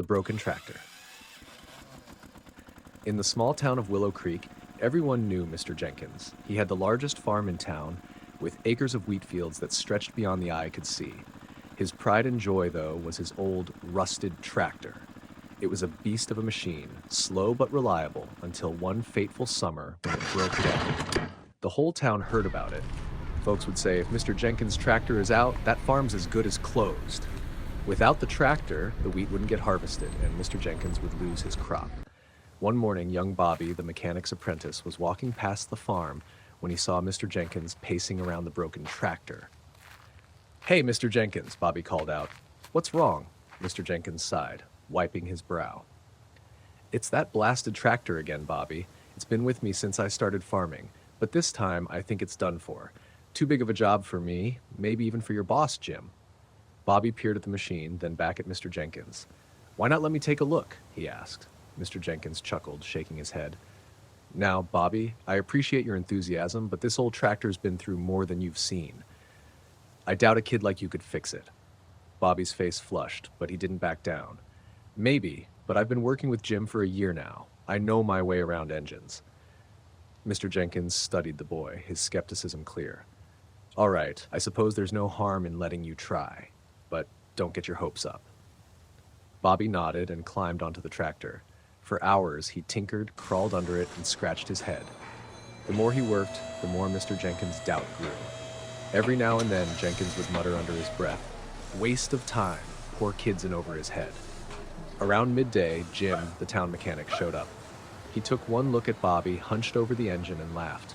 The broken tractor. In the small town of Willow Creek, everyone knew Mr. Jenkins. He had the largest farm in town, with acres of wheat fields that stretched beyond the eye could see. His pride and joy, though, was his old, rusted tractor. It was a beast of a machine, slow but reliable, until one fateful summer when it broke down. The whole town heard about it. Folks would say, if Mr. Jenkins' tractor is out, that farm's as good as closed. Without the tractor, the wheat wouldn't get harvested, and Mr. Jenkins would lose his crop. One morning, young Bobby, the mechanic's apprentice, was walking past the farm when he saw Mr. Jenkins pacing around the broken tractor. "Hey, Mr. Jenkins," Bobby called out. "What's wrong?" Mr. Jenkins sighed, wiping his brow. "It's that blasted tractor again, Bobby. It's been with me since I started farming, but this time I think it's done for. Too big of a job for me, maybe even for your boss, Jim." Bobby peered at the machine, then back at Mr. Jenkins. "Why not let me take a look?" he asked. Mr. Jenkins chuckled, shaking his head. "Now, Bobby, I appreciate your enthusiasm, but this old tractor's been through more than you've seen. I doubt a kid like you could fix it." Bobby's face flushed, but he didn't back down. "Maybe, but I've been working with Jim for a year now. I know my way around engines." Mr. Jenkins studied the boy, his skepticism clear. "All right, I suppose there's no harm in letting you try, but don't get your hopes up." Bobby nodded and climbed onto the tractor. For hours, he tinkered, crawled under it, and scratched his head. The more he worked, the more Mr. Jenkins' doubt grew. Every now and then, Jenkins would mutter under his breath, "Waste of time, poor kid's in over his head." Around midday, Jim, the town mechanic, showed up. He took one look at Bobby, hunched over the engine, and laughed.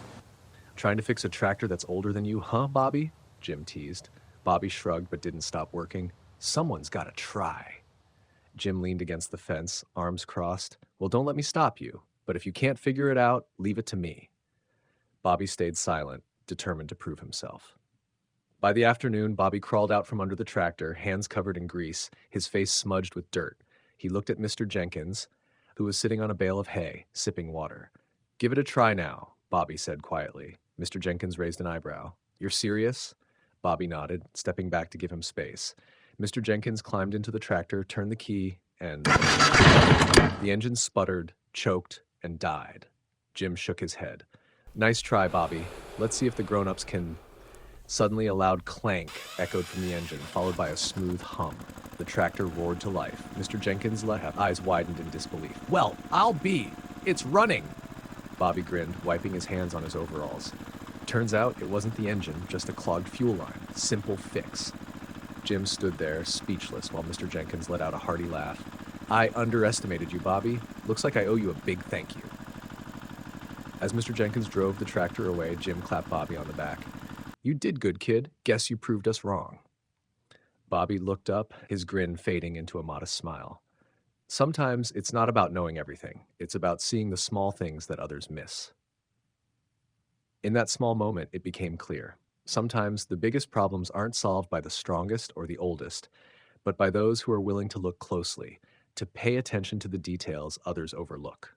"Trying to fix a tractor that's older than you, huh, Bobby?" Jim teased. Bobby shrugged but didn't stop working. "Someone's got to try." Jim leaned against the fence, arms crossed. "Well, don't let me stop you, but if you can't figure it out, leave it to me." Bobby stayed silent, determined to prove himself. By the afternoon, Bobby crawled out from under the tractor, hands covered in grease, his face smudged with dirt. He looked at Mr. Jenkins, who was sitting on a bale of hay, sipping water. "Give it a try now," Bobby said quietly. Mr. Jenkins raised an eyebrow. "You're serious?" Bobby nodded, stepping back to give him space. Mr. Jenkins climbed into the tractor, turned the key, and the engine sputtered, choked, and died. Jim shook his head. "Nice try, Bobby. Let's see if the grown-ups can..." Suddenly, a loud clank echoed from the engine, followed by a smooth hum. The tractor roared to life. Mr. Jenkins' eyes widened in disbelief. "Well, I'll be! It's running!" Bobby grinned, wiping his hands on his overalls. Turns out it wasn't the engine, just a clogged fuel line. Simple fix. Jim stood there, speechless, while Mr. Jenkins let out a hearty laugh. "I underestimated you, Bobby. Looks like I owe you a big thank you." As Mr. Jenkins drove the tractor away, Jim clapped Bobby on the back. "You did good, kid. Guess you proved us wrong." Bobby looked up, his grin fading into a modest smile. Sometimes it's not about knowing everything. It's about seeing the small things that others miss. In that small moment, it became clear. Sometimes the biggest problems aren't solved by the strongest or the oldest, but by those who are willing to look closely, to pay attention to the details others overlook.